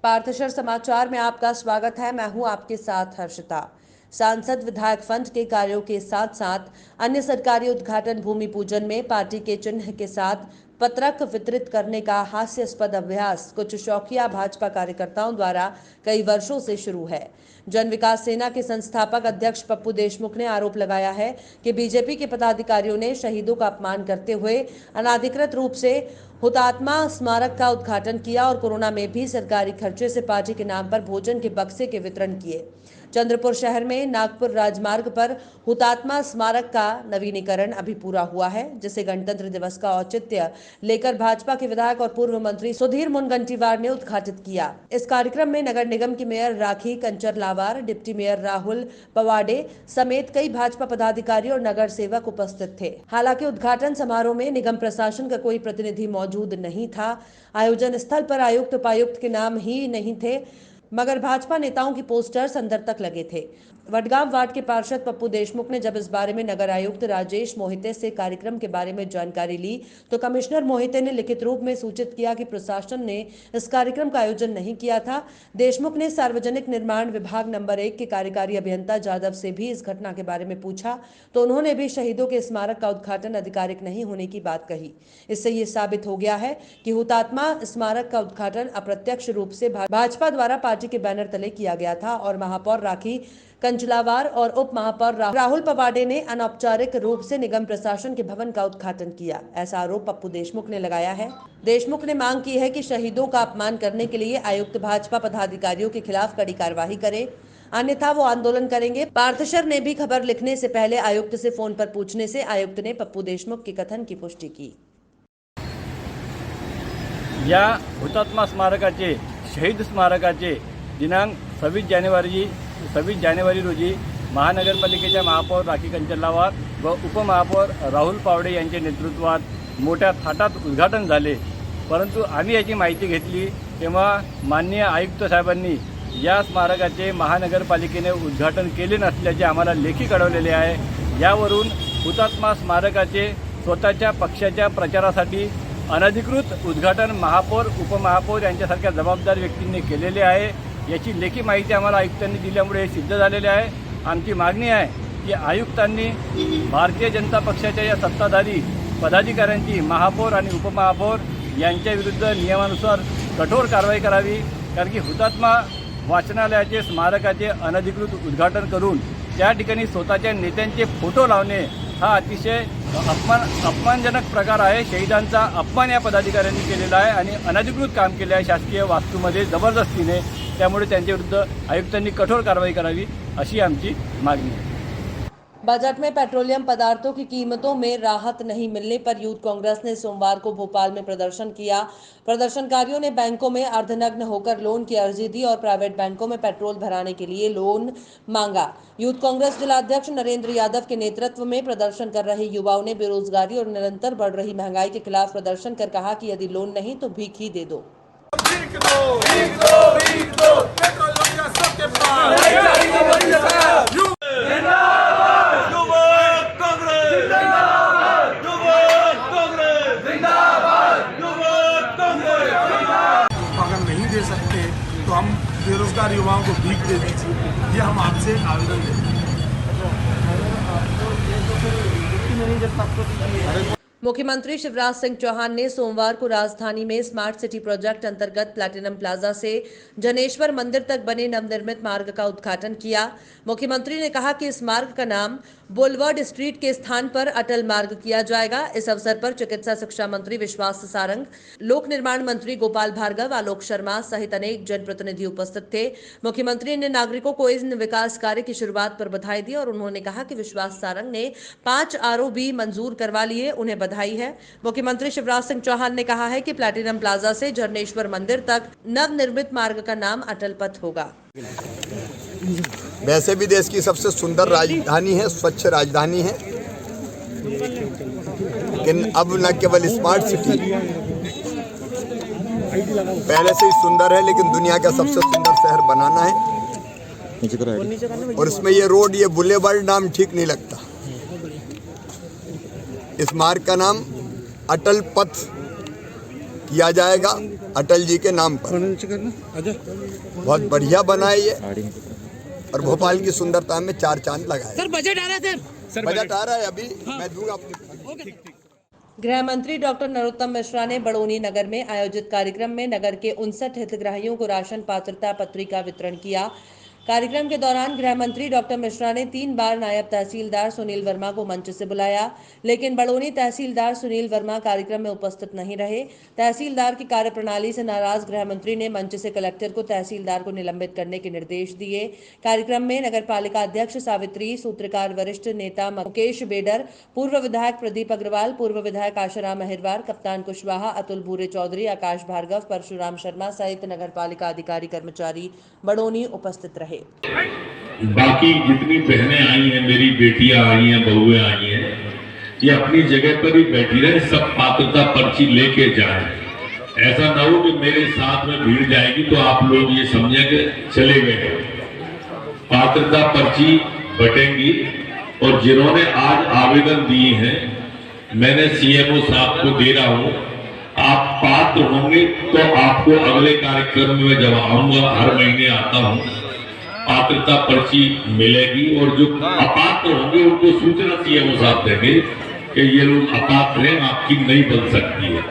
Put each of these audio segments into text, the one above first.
पार्थशर समाचार में आपका स्वागत है। मैं हूं आपके साथ हर्षिता। सांसद विधायक फंड के कार्यों के साथ साथ अन्य सरकारी उद्घाटन भूमि पूजन में पार्टी के चिन्ह के साथ पत्रक वितरित करने का हास्यास्पद अभ्यास कुछ शौकिया भाजपा कार्यकर्ताओं द्वारा कई वर्षों से शुरू है। जन विकास सेना के संस्थापक अध्यक्ष पप्पू देशमुख ने आरोप लगाया है कि बीजेपी के पदाधिकारियों ने शहीदों का अपमान करते हुए अनाधिकृत रूप से हुतात्मा स्मारक का उद्घाटन किया और कोरोना में भी सरकारी खर्चे से पार्टी के नाम पर भोजन के बक्से के वितरण किए। चंद्रपुर शहर में नागपुर राजमार्ग पर हुतात्मा स्मारक का नवीनीकरण अभी पूरा हुआ है, जिसे गणतंत्र दिवस का औचित्य लेकर भाजपा के विधायक और पूर्व मंत्री सुधीर मुनगंटीवार ने उद्घाटित किया। इस कार्यक्रम में नगर निगम की मेयर राखी कंचरलावार, डिप्टी मेयर राहुल पवाडे समेत कई भाजपा पदाधिकारी और नगर सेवक उपस्थित थे। हालांकि उद्घाटन समारोह में निगम प्रशासन का कोई प्रतिनिधि मौजूद नहीं था। आयोजन स्थल पर आयुक्त उपायुक्त के नाम ही नहीं थे, मगर भाजपा नेताओं की पोस्टर्स अंदर तक लगे थे। वडगांव वार्ड के पार्षद पप्पू देशमुख ने जब इस बारे में नगर आयुक्त राजेश मोहिते से कार्यक्रम के बारे में जानकारी ली तो कमिश्नर मोहिते ने लिखित रूप में सूचित किया कि प्रशासन ने इस कार्यक्रम का आयोजन नहीं किया था। देशमुख ने सार्वजनिक निर्माण विभाग नंबर 1 के कार्यकारी अभियंता जादव से भी इस घटना के बारे में पूछा तो उन्होंने भी शहीदों के स्मारक का उद्घाटन आधिकारिक नहीं होने की बात कही। इससे ये साबित हो गया है कि हुतात्मा स्मारक का उद्घाटन अप्रत्यक्ष रूप से भाजपा द्वारा पार्टी के बैनर तले किया गया था और महापौर राखी कंचलावार और उप महापौर राहुल पवाडे ने अनौपचारिक रूप से निगम प्रशासन के भवन का उद्घाटन किया। ऐसा आरोप पप्पू देशमुख ने लगाया है। देशमुख ने मांग की है कि शहीदों का अपमान करने के लिए आयुक्त भाजपा पदाधिकारियों के खिलाफ कड़ी कार्रवाई करे, अन्यथा वो आंदोलन करेंगे। पार्थशर ने भी खबर लिखने से पहले आयुक्त से फोन पर पूछने से आयुक्त ने पप्पू देशमुख के कथन की पुष्टि की। या हुतात्मा स्मारकाचे शहीद स्मारकाचे दिनांक 26 जानेवारी रोजी महानगरपालिकेच्या महापौर राखी कंचरलावार व उपमहापौर राहुल पावडे यांच्या नेतृत्वात मोठ्या थाटात उद्घाटन झाले। परंतु आम्ही याची माहिती घेतली तेव्हा माननीय आयुक्त साहेबांनी या स्मारकाचे महानगरपालिकेने उद्घाटन केले नसल्याचे आम्हाला लेखी कळवलेले आहे। यावरून हुतात्मा स्मारकाचे स्वतःच्या पक्षाच्या प्रचारासाठी अनधिकृत उद्घाटन महापौर उपमहापौर यांच्यासारख्या जबाबदार व्यक्तींनी केलेले आहे। याची लेखी माहिती आम्हाला आयुक्तांनी दिल्यामुळे सिद्ध झालेले आहे। आमची मागणी आहे की आयुक्तांनी भारतीय जनता पक्षाच्या या सत्ताधारी पदाधिकाऱ्यांची महापौर आणि उपमहापौर यांच्या विरुद्ध नियमानुसार कठोर कारवाई करावी, कारण की हुतात्मा वाचनालयाचे स्मारकाचे अनधिकृत उद्घाटन करून त्या ठिकाणी स्वतःच्या नेत्यांचे फोटो लावणे हा अतिशय अपमानजनक प्रकार आहे। शहीदांचा अपमान या पदाधिकाऱ्यांनी केलेला आहे आणि अनधिकृत काम केले आहे शासकीय वास्तूमध्ये जबरदस्तीने। त्यामुळे त्यांच्या विरुद्ध आयुक्तांनी कठोर कारवाई करावी अशी आमची मागणी आहे। बजट में पेट्रोलियम पदार्थों की कीमतों में राहत नहीं मिलने पर यूथ कांग्रेस ने सोमवार को भोपाल में प्रदर्शन किया। प्रदर्शनकारियों ने बैंकों में अर्धनग्न होकर लोन की अर्जी दी और प्राइवेट बैंकों में पेट्रोल भराने के लिए लोन मांगा। यूथ कांग्रेस जिलाध्यक्ष नरेंद्र यादव के नेतृत्व में प्रदर्शन कर रहे युवाओं ने बेरोजगारी और निरंतर बढ़ रही महंगाई के खिलाफ प्रदर्शन कर कहा कि यदि लोन नहीं तो भीख ही दे दो। दे सकते तो हम बेरोजगार युवाओं को भीख दे दीजिए, ये हम आपसे आवेदन देते हैं। मुख्यमंत्री शिवराज सिंह चौहान ने सोमवार को राजधानी में स्मार्ट सिटी प्रोजेक्ट अंतर्गत प्लैटिनम प्लाजा से जनेश्वर मंदिर तक बने नवनिर्मित मार्ग का उद्घाटन किया। मुख्यमंत्री ने कहा कि इस मार्ग का नाम बुलवर्ड स्ट्रीट के स्थान पर अटल मार्ग किया जाएगा। इस अवसर पर चिकित्सा शिक्षा मंत्री विश्वास सारंग, लोक निर्माण मंत्री गोपाल भार्गव, आलोक शर्मा सहित अनेक जनप्रतिनिधि उपस्थित थे। मुख्यमंत्री ने नागरिकों को इन विकास कार्य की शुरुआत पर बधाई दी और उन्होंने कहा कि विश्वास सारंग ने 5 ROB मंजूर करवा लिए, उन्हें बधाई है। मुख्यमंत्री शिवराज सिंह चौहान ने कहा है कि प्लैटिनम प्लाजा से झरनेश्वर मंदिर तक नवनिर्मित मार्ग का नाम अटल पथ होगा। वैसे भी देश की सबसे सुंदर राजधानी है, स्वच्छ राजधानी है, लेकिन अब न केवल स्मार्ट सिटी पहले से ही सुंदर है, लेकिन दुनिया का सबसे सुंदर शहर बनाना है। और इसमें ये रोड, ये बुलेवर्ड नाम ठीक नहीं लगता। इस मार्ग का नाम अटल पथ किया जाएगा अटल जी के नाम पर। बहुत बढ़िया बना है ये, और भोपाल की सुंदरता में चार चांद लगाए। सर बजट आ रहा है सर, बजट आ रहा है अभी मैं दूंगा अपनी। गृह मंत्री डॉक्टर नरोत्तम मिश्रा ने बड़ोनी नगर में आयोजित कार्यक्रम में नगर के 59 हितग्राहियों को राशन पात्रता पत्रिका वितरण किया। कार्यक्रम के दौरान गृह मंत्री डॉक्टर मिश्रा ने 3 बार नायब तहसीलदार सुनील वर्मा को मंच से बुलाया, लेकिन बड़ोनी तहसीलदार सुनील वर्मा कार्यक्रम में उपस्थित नहीं रहे। तहसीलदार की कार्यप्रणाली से नाराज गृह मंत्री ने मंच से कलेक्टर को तहसीलदार को निलंबित करने के निर्देश दिए। कार्यक्रम में नगर पालिका अध्यक्ष सावित्री, सूत्रकार वरिष्ठ नेता मुकेश बेडर, पूर्व विधायक प्रदीप अग्रवाल, पूर्व विधायक आशाराम अहिरवार, कप्तान कुशवाहा, अतुल भूरे चौधरी, आकाश भार्गव, परशुराम शर्मा सहित नगर पालिका अधिकारी कर्मचारी बड़ोनी उपस्थित रहे। बाकी जितनी बहनें आई हैं, मेरी बेटियां आई हैं, बहुएं आई हैं, ये अपनी जगह पर ही बैठी रहे, सब पात्रता पर्ची लेके जाएं। ऐसा ना हो कि मेरे साथ में भीड़ जाएगी तो आप लोग ये समझे कि चले गए। पात्रता पर्ची बटेंगी और जिन्होंने आज आवेदन दिए हैं मैंने सीएमओ साहब को दे रहा हूं, आप पात्र होंगे तो आपको अगले कार्यक्रम में जब आऊंगा, हर महीने आता हूं, पात्रता पर्ची मिलेगी और जो अपात्र होंगे उनको सूचना सीएमओ साहब देंगे कि ये लोग अपात्र हैं, आपकी नहीं बन सकती है।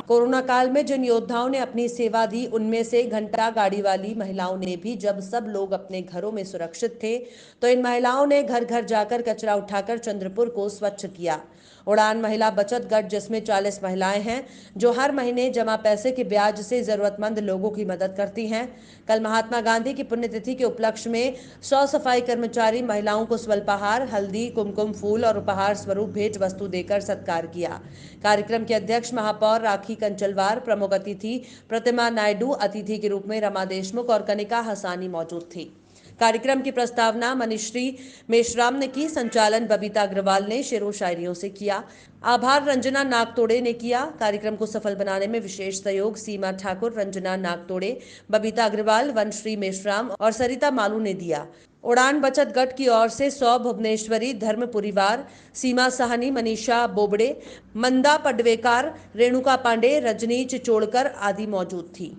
कोरोना काल में जिन योद्धाओं ने अपनी सेवा दी, उनमें से घंटा गाड़ी वाली महिलाओं ने भी जब सब लोग अपने घरों में सुरक्षित थे तो इन महिलाओं ने घर घर जाकर कचरा उठाकर चंद्रपुर को स्वच्छ किया। उड़ान महिला बचत गट, जिसमें 40 महिलाएं हैं जो हर महीने जमा पैसे के ब्याज से जरूरतमंद लोगों की मदद करती हैं। कल महात्मा गांधी की पुण्यतिथि के उपलक्ष्य में 100 सफाई कर्मचारी महिलाओं को स्वल्पाहार, हल्दी, कुमकुम फूल और उपहार स्वरूप भेंट वस्तु देकर सत्कार किया। कार्यक्रम के अध्यक्ष महापौर राखी कंचलवार, प्रमुख अतिथि प्रतिमा नायडू, अतिथि के रूप में रमा देशमुख और कनिका हसानी मौजूद थी। कार्यक्रम की प्रस्तावना मनीश्री मेश्राम ने की। संचालन बबीता अग्रवाल ने शेरो शायरियों से किया। आभार रंजना नागतोड़े ने किया। कार्यक्रम को सफल बनाने में विशेष सहयोग सीमा ठाकुर, रंजना नागतोड़े, बबीता अग्रवाल, वनश्री मेश्राम और सरिता मालू ने दिया। उड़ान बचत गट की ओर से 100 भुवनेश्वरी, धर्मपुरीवार, सीमा साहनी, मनीषा बोबड़े, मंदा पडवेकार, रेणुका पांडे, रजनी चिचोड़कर आदि मौजूद थी।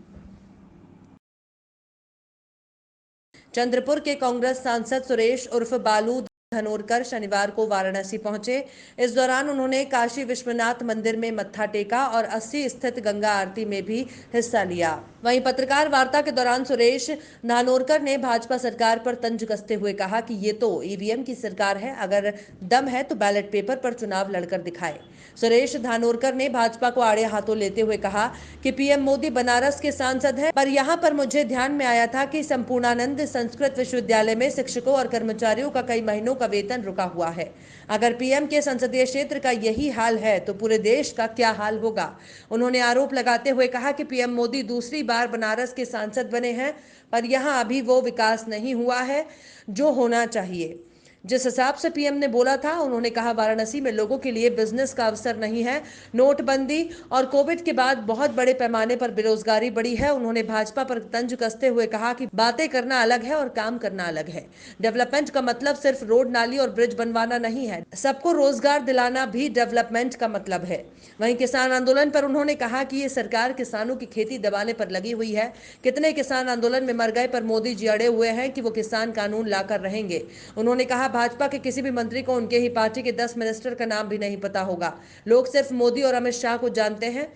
चंद्रपुर के कांग्रेस सांसद सुरेश उर्फ बालू धनोरकर शनिवार को वाराणसी पहुंचे। इस दौरान उन्होंने काशी विश्वनाथ मंदिर में मत्था टेका और 80 स्थित गंगा आरती में भी हिस्सा लिया। वहीं पत्रकार वार्ता के दौरान सुरेश धानोरकर ने भाजपा सरकार पर तंज कसते हुए कहा कि ये तो ईवीएम की सरकार है, अगर दम है तो बैलेट पेपर पर चुनाव लड़कर दिखाए। सुरेश धानोरकर ने भाजपा को आड़े हाथों लेते हुए कहा कि पीएम मोदी बनारस के सांसद हैं, पर यहां पर मुझे ध्यान में आया था कि संपूर्णानंद संस्कृत विश्वविद्यालय में शिक्षकों और कर्मचारियों का कई महीनों का वेतन रुका हुआ है। अगर पीएम के संसदीय क्षेत्र का यही हाल है तो पूरे देश का क्या हाल होगा। उन्होंने आरोप लगाते हुए कहा कि पीएम मोदी दूसरी बार बनारस के सांसद बने हैं, पर यहां अभी वो विकास नहीं हुआ है जो होना चाहिए। जिस हिसाब से पीएम ने बोला था, उन्होंने कहा वाराणसी में लोगों के लिए बिजनेस का अवसर नहीं है। नोटबंदी और कोविड के बाद बहुत बड़े पैमाने पर बेरोजगारी बढ़ी है। उन्होंने भाजपा पर तंज कसते हुए कहा कि बातें करना अलग है और काम करना अलग है। डेवलपमेंट का मतलब सिर्फ रोड, नाली और ब्रिज बनवाना नहीं है, सबको रोजगार दिलाना भी डेवलपमेंट का मतलब है। वहीं किसान आंदोलन पर उन्होंने कहा कि ये सरकार किसानों की खेती दबाने पर लगी हुई है। कितने किसान आंदोलन में मर गए, पर मोदी जी अड़े हुए हैं कि वो किसान कानून लाकर रहेंगे। उन्होंने कहा भाजपा के किसी भी मंत्री को उनके ही पार्टी के 10 मिनिस्टर का नाम भी नहीं पता होगा। लोग सिर्फ मोदी और अमित शाह को जानते हैं।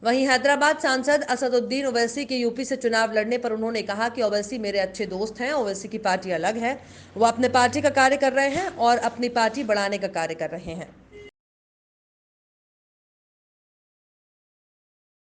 वहीं हैदराबाद सांसद असदुद्दीन ओवैसी के यूपी से चुनाव लड़ने पर उन्होंने कहा कि ओवैसी मेरे अच्छे दोस्त हैं। ओवैसी की पार्टी अलग है, वो अपने पार्टी का कार्य कर रहे हैं और अपनी पार्टी बढ़ाने का कार्य कर रहे हैं।